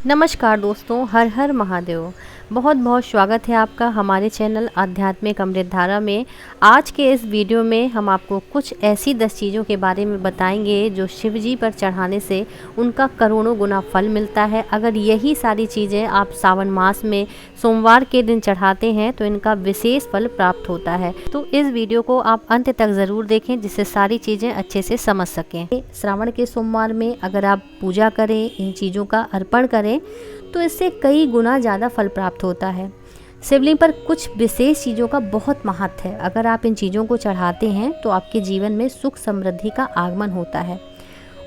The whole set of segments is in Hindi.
नमस्कार दोस्तों, हर हर महादेव। बहुत बहुत स्वागत है आपका हमारे चैनल आध्यात्मिक अमृत धारा में। आज के इस वीडियो में हम आपको कुछ ऐसी 10 चीज़ों के बारे में बताएंगे जो शिव जी पर चढ़ाने से उनका करोड़ों गुना फल मिलता है। अगर यही सारी चीज़ें आप सावन मास में सोमवार के दिन चढ़ाते हैं तो इनका विशेष फल प्राप्त होता है। तो इस वीडियो को आप अंत तक ज़रूर देखें जिससे सारी चीज़ें अच्छे से समझ सकें। श्रावण के सोमवार में अगर आप पूजा करें, इन चीज़ों का अर्पण करें तो इससे कई गुना ज़्यादा फल प्राप्त होता है। शिवलिंग पर कुछ विशेष चीज़ों का बहुत महत्व है। अगर आप इन चीज़ों को चढ़ाते हैं तो आपके जीवन में सुख समृद्धि का आगमन होता है।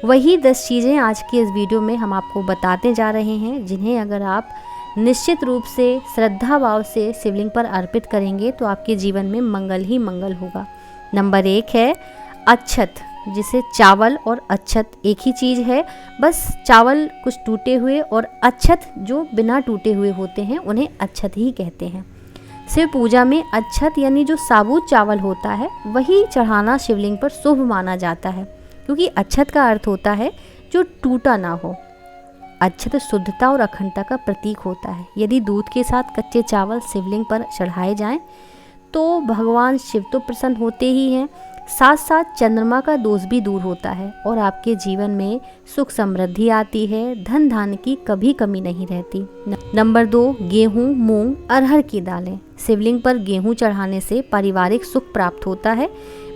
वही 10 चीज़ें आज की इस वीडियो में हम आपको बताते जा रहे हैं, जिन्हें अगर आप निश्चित रूप से श्रद्धा भाव से शिवलिंग पर अर्पित करेंगे तो आपके जीवन में मंगल ही मंगल होगा। नंबर 1 है अक्षत, जिसे चावल और अक्षत एक ही चीज़ है। बस चावल कुछ टूटे हुए और अक्षत जो बिना टूटे हुए होते हैं उन्हें अक्षत ही कहते हैं। शिव पूजा में अक्षत यानी जो साबुत चावल होता है वही चढ़ाना शिवलिंग पर शुभ माना जाता है, क्योंकि अक्षत का अर्थ होता है जो टूटा ना हो। अक्षत शुद्धता और अखंडता का प्रतीक होता है। यदि दूध के साथ कच्चे चावल शिवलिंग पर चढ़ाए जाएं तो भगवान शिव तो प्रसन्न होते ही हैं, साथ साथ चंद्रमा का दोष भी दूर होता है और आपके जीवन में सुख समृद्धि आती है। धन धान्य की कभी कमी नहीं रहती। नंबर 2, गेहूं, मूंग, अरहर की दालें। शिवलिंग पर गेहूं चढ़ाने से पारिवारिक सुख प्राप्त होता है,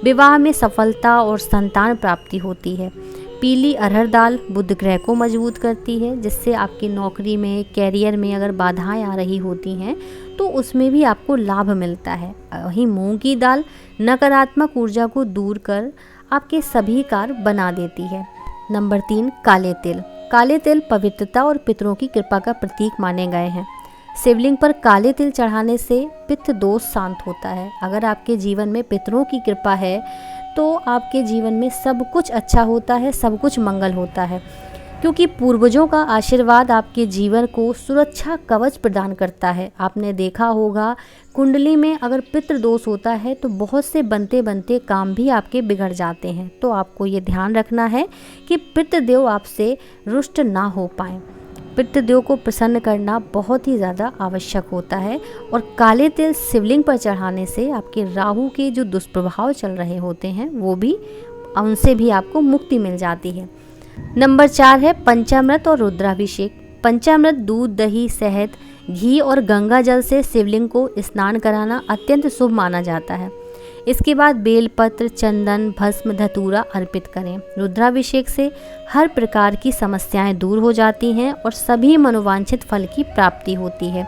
विवाह में सफलता और संतान प्राप्ति होती है। पीली अरहर दाल बुध ग्रह को मजबूत करती है, जिससे आपकी नौकरी में, कैरियर में अगर बाधाएं आ रही होती हैं तो उसमें भी आपको लाभ मिलता है। वहीं मूंग की दाल नकारात्मक ऊर्जा को दूर कर आपके सभी कार्य बना देती है। नंबर 3, काले तिल। काले तिल पवित्रता और पितरों की कृपा का प्रतीक माने गए हैं। शिवलिंग पर काले तिल चढ़ाने से पित्त दोष शांत होता है। अगर आपके जीवन में पितरों की कृपा है तो आपके जीवन में सब कुछ अच्छा होता है, सब कुछ मंगल होता है, क्योंकि पूर्वजों का आशीर्वाद आपके जीवन को सुरक्षा कवच प्रदान करता है। आपने देखा होगा कुंडली में अगर पितृ दोष होता है तो बहुत से बनते बनते काम भी आपके बिगड़ जाते हैं। तो आपको ये ध्यान रखना है कि पितृदेव आपसे रुष्ट ना हो पाए। पितृदेव को प्रसन्न करना बहुत ही ज़्यादा आवश्यक होता है। और काले तिल शिवलिंग पर चढ़ाने से आपके राहु के जो दुष्प्रभाव चल रहे होते हैं वो भी, उनसे भी आपको मुक्ति मिल जाती है। नंबर 4 है पंचामृत और रुद्राभिषेक। पंचामृत दूध, दही, शहद, घी और गंगा जल से शिवलिंग को स्नान कराना अत्यंत शुभ माना जाता है। इसके बाद बेलपत्र, चंदन, भस्म, धतूरा अर्पित करें। रुद्राभिषेक से हर प्रकार की समस्याएं दूर हो जाती हैं और सभी मनोवांछित फल की प्राप्ति होती है।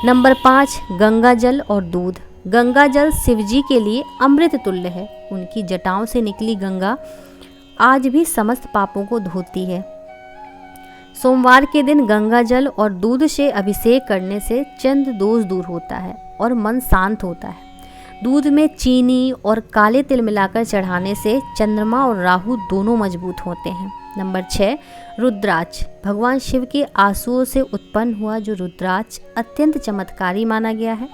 नंबर 5, गंगा जल और दूध। गंगा जल शिव जी के लिए अमृत तुल्य है। उनकी जटाओं से निकली गंगा आज भी समस्त पापों को धोती है। सोमवार के दिन गंगा जल और दूध से अभिषेक करने से चंद्र दोष दूर होता है और मन शांत होता है। दूध में चीनी और काले तिल मिलाकर चढ़ाने से चंद्रमा और राहु दोनों मजबूत होते हैं। नंबर 6, रुद्राक्ष। भगवान शिव के आंसुओं से उत्पन्न हुआ जो रुद्राक्ष अत्यंत चमत्कारी माना गया है।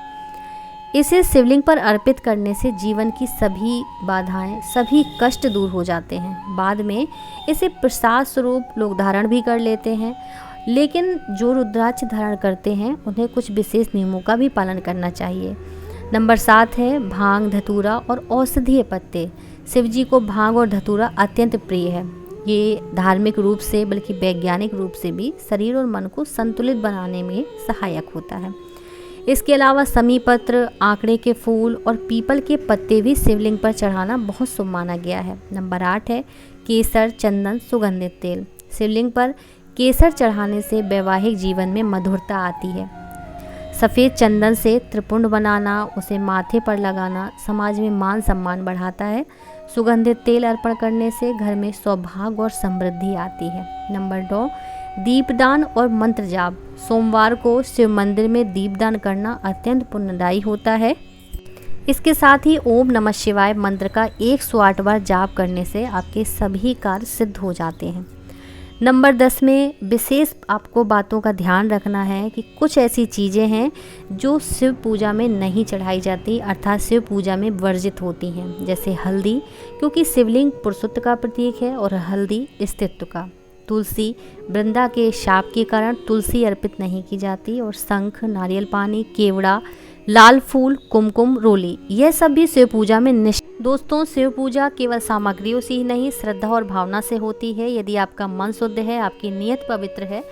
इसे शिवलिंग पर अर्पित करने से जीवन की सभी बाधाएं, सभी कष्ट दूर हो जाते हैं। बाद में इसे प्रसाद स्वरूप लोग धारण भी कर लेते हैं, लेकिन जो रुद्राक्ष धारण करते हैं उन्हें कुछ विशेष नियमों का भी पालन करना चाहिए। नंबर 7 है भांग, धतूरा और औषधीय पत्ते। शिव जी को भांग और धतूरा अत्यंत प्रिय है। ये धार्मिक रूप से बल्कि वैज्ञानिक रूप से भी शरीर और मन को संतुलित बनाने में सहायक होता है। इसके अलावा समी पत्र, आंकड़े के फूल और पीपल के पत्ते भी शिवलिंग पर चढ़ाना बहुत शुभ माना गया है। नंबर 8 है केसर, चंदन, सुगंधित तेल। शिवलिंग पर केसर चढ़ाने से वैवाहिक जीवन में मधुरता आती है। सफ़ेद चंदन से त्रिपुंड बनाना, उसे माथे पर लगाना समाज में मान सम्मान बढ़ाता है। सुगंधित तेल अर्पण करने से घर में सौभाग्य और समृद्धि आती है। नंबर 9, दीपदान और मंत्र जाप। सोमवार को शिव मंदिर में दीपदान करना अत्यंत पुण्यदायी होता है। इसके साथ ही ओम नमः शिवाय मंत्र का 108 बार जाप करने से आपके सभी कार्य सिद्ध हो जाते हैं। नंबर 10 में विशेष आपको बातों का ध्यान रखना है कि कुछ ऐसी चीज़ें हैं जो शिव पूजा में नहीं चढ़ाई जाती, अर्थात शिव पूजा में वर्जित होती हैं। जैसे हल्दी, क्योंकि शिवलिंग पुरुषत्व का प्रतीक है और हल्दी स्त्रीत्व का। तुलसी, वृंदा के शाप के कारण तुलसी अर्पित नहीं की जाती। और शंख, नारियल पानी, केवड़ा, लाल फूल, कुमकुम, रोली, यह सब भी शिव पूजा में दोस्तों, शिव पूजा केवल सामग्रियों से ही नहीं, श्रद्धा और भावना से होती है। यदि आपका मन शुद्ध है, आपकी नीयत पवित्र है,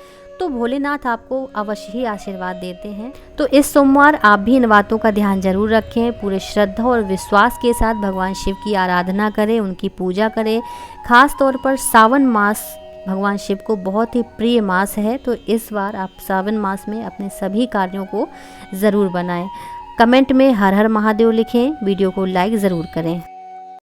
तो भोलेनाथ आपको अवश्य ही आशीर्वाद देते हैं। तो इस सोमवार आप भी इन बातों का ध्यान जरूर रखें। पूरे श्रद्धा और विश्वास के साथ भगवान शिव की आराधना करें, उनकी पूजा करें। खास तौर पर सावन मास भगवान शिव को बहुत ही प्रिय मास है, तो इस बार आप सावन मास में अपने सभी कार्यों को ज़रूर बनाएं। कमेंट में हर हर महादेव लिखें। वीडियो को लाइक ज़रूर करें।